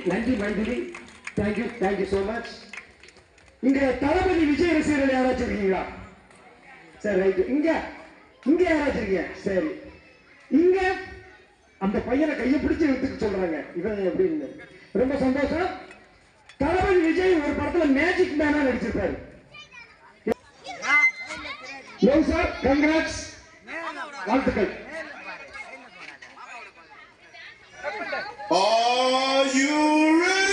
நன்றி Maithili. Thank you so much. இங்க தளபதி விஜய் ரசிகர்கள் யாராச்சும் இருக்கீங்களா? சரி ரைட். இங்க யாராச்சும் இருக்கீங்க? சரி. இங்க அந்த பையனை கையை பிடிச்சு எடுத்துக்க சொல்றாங்க. இவன் எப்படி? ரொம்ப சந்தோஷம். தளபதி விஜய் ஒரு படத்துல மேஜிக் மேனா நடிச்சிருப்பாரு. சார் கங்க்ராட்ஸ், வாழ்த்துக்கள். Are you ready?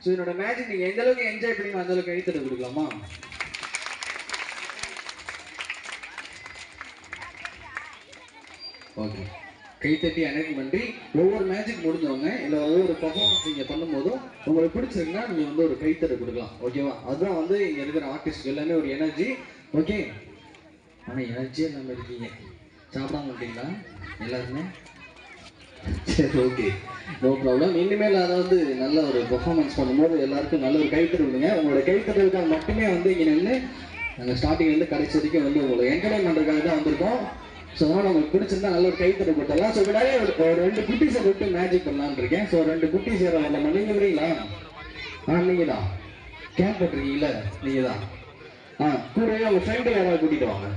So என்னோட மேஜிக் நீங்க எந்த அளவுக்கு என்ஜாய் பண்ணீங்க அந்த அளவுக்கு கைத்தட்ட கொடுக்கலாமா? ஓகே, கைத்தட்டி எனர்ஜி பண்ணி ஒவ்வொரு மேஜிக் முடிஞ்சவங்க இல்லை ஒவ்வொரு பர்ஃபார்மன்ஸ் நீங்கள் பண்ணும்போதும் உங்களுக்கு பிடிச்சிருக்குன்னா நீங்கள் வந்து ஒரு கைத்தட்டை கொடுக்கலாம். ஓகேவா? அதுதான் வந்து இங்கே இருக்கிற ஆர்டிஸ்ட் எல்லாமே ஒரு எனர்ஜி. ஓகே, ஆனால் எனர்ஜியே இல்லாமல் இருக்கீங்க. சாப்பிடாம மாட்டீங்களா எல்லாருமே? சரி, ஓகே, நோ ப்ராப்ளம். இனிமேல் அதை வந்து நல்ல ஒரு பெர்ஃபார்மன்ஸ் பண்ணும்போது எல்லாருக்கும் நல்ல ஒரு கைத்தறி விடுங்க. உங்களோட கைத்தறதுக்காக மட்டுமே வந்து இங்கே நின்று நாங்கள் ஸ்டார்டிங்லேருந்து கடைசி வரைக்கும் வந்து உங்களை என்கரேஜ் பண்ணுறதுக்காக தான் வந்திருக்கோம். ஸோ அதனால் உங்களுக்கு பிடிச்சிருந்தா நல்ல ஒரு கைத்தறி கொடுத்துடலாம். ஸோ விடாயே ஒரு 2 குட்டீஸை விட்டு மேஜிக் பண்ணலான்னு இருக்கேன். ஸோ 2 குட்டீஸ் யாரும் வரலாமா? நீங்கள் வரீங்களா? நீங்கள் தான் கேப் போட்டிருக்கீங்களா? நீங்கள் தான். கூடவே உங்கள் ஃப்ரெண்டு யாராவது கூட்டிகிட்டு வாங்க.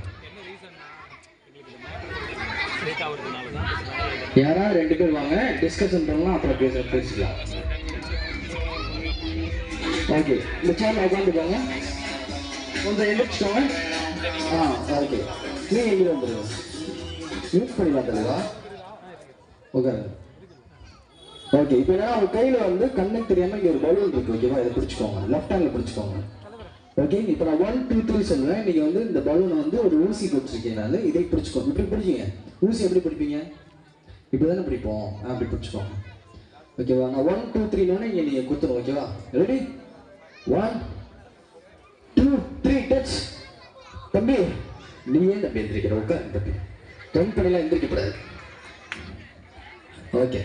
யாராவது 2 பேர் வாங்க, டிஸ்கஷன் பண்ணலாம், அப்புறம் பேசிக்கலாம். ஓகே, இந்த சேர்ல உட்காந்துக்கோங்க, கொஞ்சம் எழுதிக்கோங்க. ஓகே, நீங்க எங்கே வந்துடுங்க, யூஸ் பண்ணிக்கலாம் தலைவா. ஓகே ஓகே, இப்போ என்ன உங்க கையில வந்து கண்ணுக்கு தெரியாம இங்க ஒரு பலூன் இருக்கு. ஓகேவா? இதை பிடிச்சிக்கோங்க, லெஃப்ட் ஹேண்ட்ல பிடிச்சிக்கோங்க. ஓகே, இப்போ நான் 1 2 3 சொல்லுவேன். நீங்க வந்து இந்த பலூனை வந்து ஒரு ஊசி பிடிச்சிருக்கீங்க, இதை பிடிச்சிக்கோங்க. இப்படி பிடிச்சிங்க. ஊசி எப்படி பிடிப்பீங்க? இப்படி தானே பிடிப்போம். அப்படி பிடிச்சிக்கோங்க. ஓகேவா? நான் 1 2 3 இங்கே நீங்கள் குத்துணும். ஓகேவா? ரெடி? 1 2 3 டச். தம்பி நீ ஏன் தம்பி எந்திரிக்கிற? உட்காரு தம்பி, டென் பண்ணிலாம் எந்திரிக்கப்படாது. ஓகே,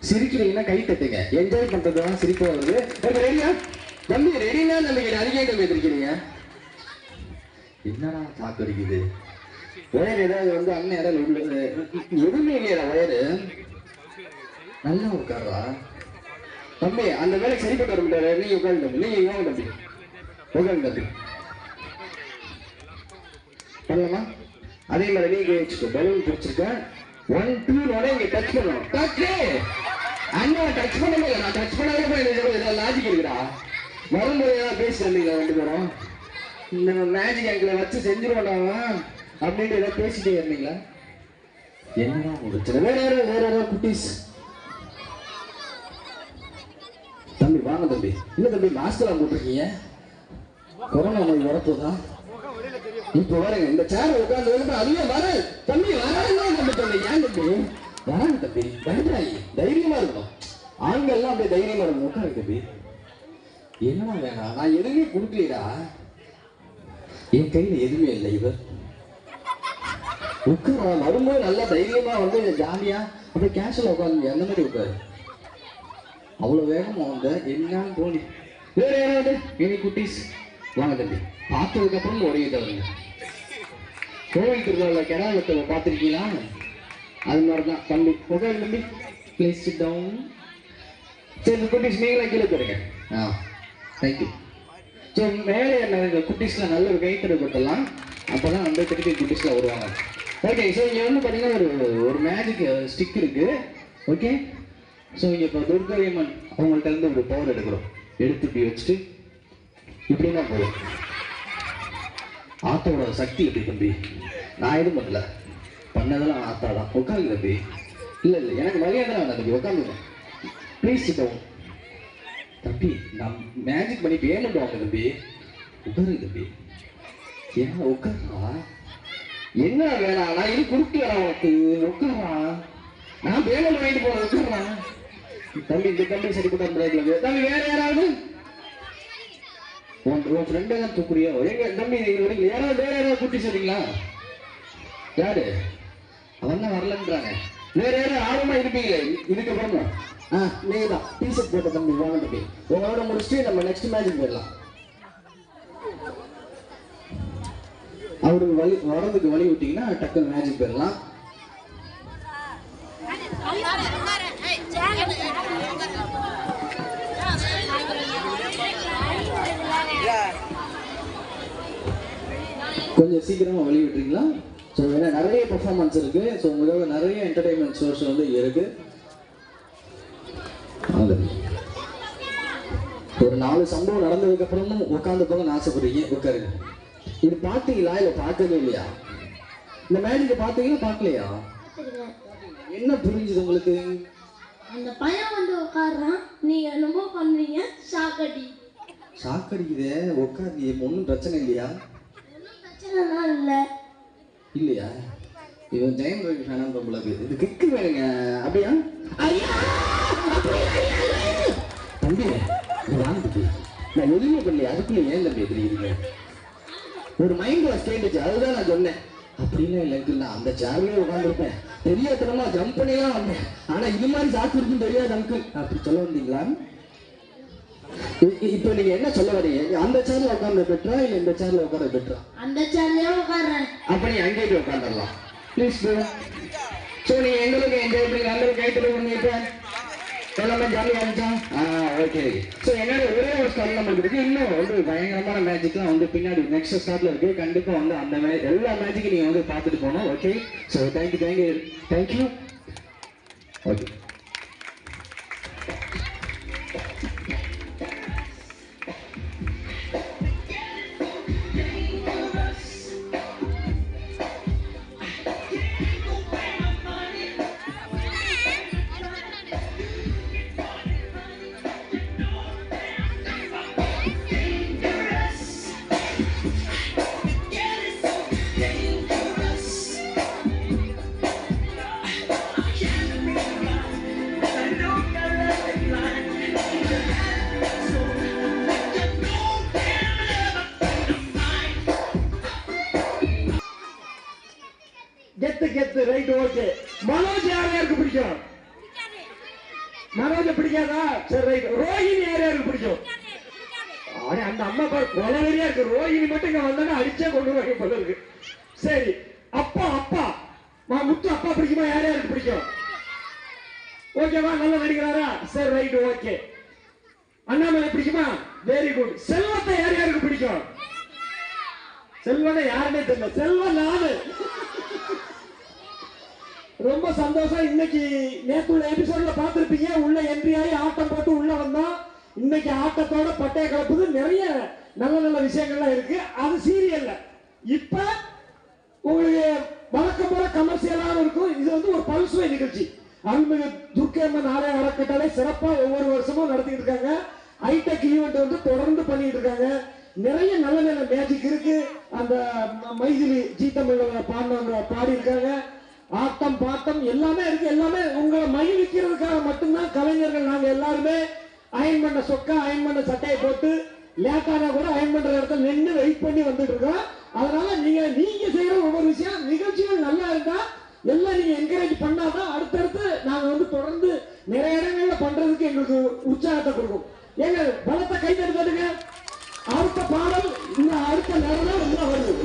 சிரிக்கிறீங்கன்னா கை தட்டுங்க. என்ஜாய் பண்றதுதான் சிரிப்பு வருது. ஓகே, ரெடியா தம்பி? ரெடினா தம்பி அதிகம் தம்பி எந்திரிக்கிறீங்க. என்னடா சாக்கு அடிக்குது? வயர் ஏதாவது வந்து அண்ணன் யாராவது உள்ள எதுவுமே இல்லையா? வயரு நல்லா உட்கார்றா தம்பி. அந்த வேலைக்கு சரிப்பட்டு வர முடியாது. நீங்க உட்காந்து தம்பி, நீங்க வாங்க தம்பி, உட்காந்து தம்பி. பண்ணலாமா? அதே மாதிரி நீங்க வச்சுக்கோ. பலூன் பிடிச்சிருக்கேன். 1 2 இங்க டச் பண்ணணும். டச் அண்ணன் டச் பண்ணவே இல்லை. நான் டச் பண்ணவே போய் லாஜிக் இருக்குடா. வரும்போது ஏதாவது பேசி தந்தீங்களா 2 பேரும்? இந்த மேஜிக் எங்களை வச்சு செஞ்சிருவாண்டாவா அப்படின்னு ஏதாவது பேசிட்டே இருந்தீங்களா? என்னடா முடிச்சது? வேற யாராவது குட்டீஸ்? தம்பி வாங்க தம்பி. இல்ல தம்பி, மாஸ்கெல்லாம் போட்டிருக்கீங்க. கொரோனா நோய் வரப்போதா? இப்போ வரேங்க. இந்த சேர் உட்காந்து அதுவே வர தம்பி வராங்க தம்பி. ஏன் தம்பி வராங்க தம்பி? பயப்படாங்க, தைரியமா இருக்கணும். ஆண்கள்லாம் அப்படியே தைரியமா இருக்கணும். உட்காரு தம்பி. என்னடா வேணாம், நான் எதுவுமே கொடுக்கலடா. என் கையில எதுவுமே இல்லை. இவர் உட்கார வரும்போது நல்லா தைரியமா வந்து ஜாலியா அப்படியே கேஷுவலா உட்காந்து அந்த மாதிரி உட்காரு. அவ்வளவு வேகமா வந்து என்னன்னு தோணி. வேற யாராவது எனி குட்டீஸ் வாங்க தம்பி. பார்த்ததுக்கு அப்புறம் ஒரே தவிர கோவில் திருவிழா கிடா வெட்டவை பார்த்துருக்கீங்களா? அது மாதிரிதான் தம்பி. உட்காரு தம்பி, ப்ளீஸ் சிட் டவுன். சரி குட்டீஸ் நீங்களா கீழே போடுங்க. தேங்க்யூ. ஸோ மேலே என்ன குட்டீஸ்லாம் நல்ல ஒரு கைத்தறி போட்டலாம். அப்போ தான் வந்து திருப்பி குட்டீஸ்லாம் வருவாங்க. ஓகே, ஸோ இங்கே வந்து பார்த்தீங்கன்னா ஒரு மேஜிக் ஸ்டிக் இருக்கு. ஓகே, ஸோ இங்கே இப்போ துர்காயம்மன் அவங்கள்ட்ட இருந்து ஒரு பவர் எடுக்கிறோம். எடுத்து இப்படி வச்சுட்டு இப்படின்னா போதும். ஆத்தோட சக்தி எப்படி தம்பி? நான் எதுவும் பண்ணல, பண்ணதெல்லாம் ஆத்தா தான். உட்காந்து தம்பி. இல்லை இல்லை, எனக்கு மரியாதை வேண்டாம் தம்பி, உட்காந்துங்க ப்ளீஸ் சிட்டவும். தம்பி நான் மேஜிக் பண்ணி பேமெண்ட் வாங்க தம்பி. உட்காரு தம்பி. என்ன உட்காரா? என்ன வேணாம், நான் இது கொடுக்கல உனக்கு. உட்காரா, நான் பேமெண்ட் வாங்கிட்டு போறேன். உட்காரா தம்பி. இந்த தம்பி சரி கூட முடியாது தம்பி. வேற யாராவது உன் ஃப்ரெண்டே தான் தூக்குறியோ? எங்க தம்பி யாராவது வேற யாராவது கூட்டி சொல்றீங்களா? யாரு? அவன் தான் வரலன்றாங்க. வேற யாரும் ஆர்வமா இருப்பீங்களே இதுக்கப்புறமா? நீங்க தான் டிஷர்ட் போட்ட தம்பி. வாங்க தம்பி, உங்களோட முடிச்சுட்டு நம்ம நெக்ஸ்ட் மேட்ச் போயிடலாம். அவருக்கு வழி வரதுக்கு வழி விட்டீங்கன்னா டக்குன்னு மேட்ச் போயிடலாம். கொஞ்சம் சீக்கிரமாக வெளியிட்றீங்களா? ஸோ ஏன்னா நிறைய பெர்ஃபார்மன்ஸ் இருக்குது. ஸோ உங்களோட நிறைய என்டர்டைன்மெண்ட் சோர்ஸ் வந்து இருக்குது. ஒரு 4 சம்பவம் நடந்ததுக்கப்புறமும் உட்காந்து போங்கன்னு ஆசைப்படுறீங்க. உட்காருங்க. இது பார்த்தீங்களா இல்லை பார்க்கவே இல்லையா? இந்த மேஜிக்கை பார்த்தீங்களா பார்க்கலையா? என்ன புரிஞ்சுது உங்களுக்கு? அந்த பையன் வந்து உட்காடுறான், நீங்க என்னமோ பண்றீங்க, ஷாக்கடி. ஷாக்கடிக்குதே, உட்காரு. ஒன்றும் பிரச்சனை இல்லையா? ஒன்றும் பிரச்சனைலாம் இல்லை. இல்லையா? இவன் ஜெயம் ரவி ஃபேனான் நம்மளுக்கு இது கிக்கு வேணுங்க. அப்படியா? தம்பி வாங்கிட்டு நான் எதுவுமே பண்ணல. அதுக்குள்ள ஏன் தம்பி எதிரிங்க? ஒரு மைண்ட் வாஷ் கேட்டுச்சு, அதுதான் நான் சொன்னேன். அப்படிலாம் இல்லைங்க, நான் அந்த சேர்லயே உட்காந்துருப்பேன். தெரியாதனமா ஜம்ப் பண்ணிலாம் வந்தேன். ஆனா இது மாதிரி சாக்கு இருக்குன்னு தெரியாது அங்கிள். அப்படி சொல்ல வந்தீங்களா? இப்போ நீங்க என்ன சொல்ல வரீங்க? அந்த சேர்ல உட்கார்ந்து பெற்றா இல்ல இந்த சேர்ல உட்கார்ந்து பெற்றா? அந்த சேர்லயே உட்காடுறேன். அப்ப நீ அங்கே போய் உட்காந்துடலாம் ப்ளீஸ் ப்ரோ. ஸோ நீங்க எங்களுக்கு என்ஜாய் பண்ணி நல்ல கைத்துல பண்ணிட்டு எல்லாமே ஜாலியாக இருந்துச்சா? ஓகே. ஸோ என்னோட ஒரே ஒரு ஸ்டார்ட் நம்மளுக்கு இருக்கு. இன்னும் வந்து பயங்கரமான மேஜிக்லாம் வந்து பின்னாடி நெக்ஸ்ட் ஸ்டார்ட்ல இருக்கு. கண்டிப்பா வந்து அந்த எல்லா மேஜிக்கும் நீங்க வந்து பார்த்துட்டு போகணும். ஓகே. So thank you. ஓகே. கெத்து ரைட். ஓகே. மனோஜ் யாருக்கு பிடிக்கும்? மனோஜ் பிடிக்காதா? சரி ரைட். ரோஹிணி யாருக்கு பிடிக்கும்? அந்த அம்மா பாரு கொலவெறியா இருக்கு. ரோஹிணி மட்டும் இங்க வந்தாலும் அடிச்சே கொண்டு வர போல இருக்கு. சரி. அப்பா முத்து அப்பா பிடிக்குமா? யாருக்கு பிடிக்கும்? ஓகேவா? நல்ல நடிக்கிறாரா? சரி ரைட். ஓகே. அண்ணாமலை பிடிக்குமா? Very good. செல்வத்தை யாருக்கு பிடிக்கும்? செல்வனை யாருமே தெரியல. செல்வம் நானு. ரொம்ப சந்தோஷம். இன்னைக்கு நேற்றுள்ள எபிசோட்ல பார்த்திருப்பீங்க. உள்ள என்ட்ரி ஆகி ஆட்டம் போட்டு உள்ள வந்தோம். இன்னைக்கு ஆட்டத்தோட பட்டைய கலப்புது. நிறைய நல்ல விஷயங்கள்லாம் இருக்கு. அது சீரியல்ல. இப்ப உங்களுக்கு வழக்கம் போல கமர்ஷியலாக இருக்கும். இது வந்து ஒரு பல்சுவை நிகழ்ச்சி. அருள்மிகு துர்க்கையம்மன் ஆலய அறக்கட்டளை சிறப்பா ஒவ்வொரு வருஷமும் நடத்திட்டு இருக்காங்க. ஹைடெக் ஈவெண்ட் வந்து தொடர்ந்து பண்ணிட்டு இருக்காங்க. நிறைய நல்ல மேஜிக் இருக்கு. அந்த மைதிலி ஜீத்தமிழ் பாடினவங்க பாடி இருக்காங்க. ஆட்டம் பாட்டம் எல்லாமே இருக்கு. எல்லாமே உங்களை மகிழ்விக்கிறதுக்காக மட்டும்தான் கலைஞர்கள் நாங்க எல்லாருமே அயன் பண்ண சொக்கா அயன் பண்ண சட்டையை போட்டு லேட்டானா கூட அயன் பண்ற இடத்துல நின்று வெயிட் பண்ணி வந்துட்டு இருக்கோம். அதனால நீங்க செய்யற ஒவ்வொரு விஷயம் நிகழ்ச்சிகள் நல்லா இருந்தா எல்லாம் நீங்க என்கரேஜ் பண்ணாதான் அடுத்தடுத்து நாங்க வந்து தொடர்ந்து நிறைய இடங்கள்ல பண்றதுக்கு எங்களுக்கு உற்சாகத்தை கொடுக்கும். ஏங்க பலத்தை கை தட்டுங்க. அடுத்த பாடல் இன்னும் அடுத்த நேரம் இன்னும் வருது.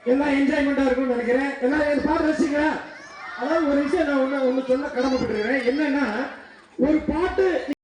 எல்லாம் என்ஜாய்மெண்டா இருக்கும்னு நினைக்கிறேன். எல்லாரும் இந்த பாட்டு ரசிங்களா? அதாவது ஒரு விஷயம் நான் ஒண்ணு சொல்ல கடமைப்பட்டிருக்கிறேன். என்னன்னா ஒரு பாட்டு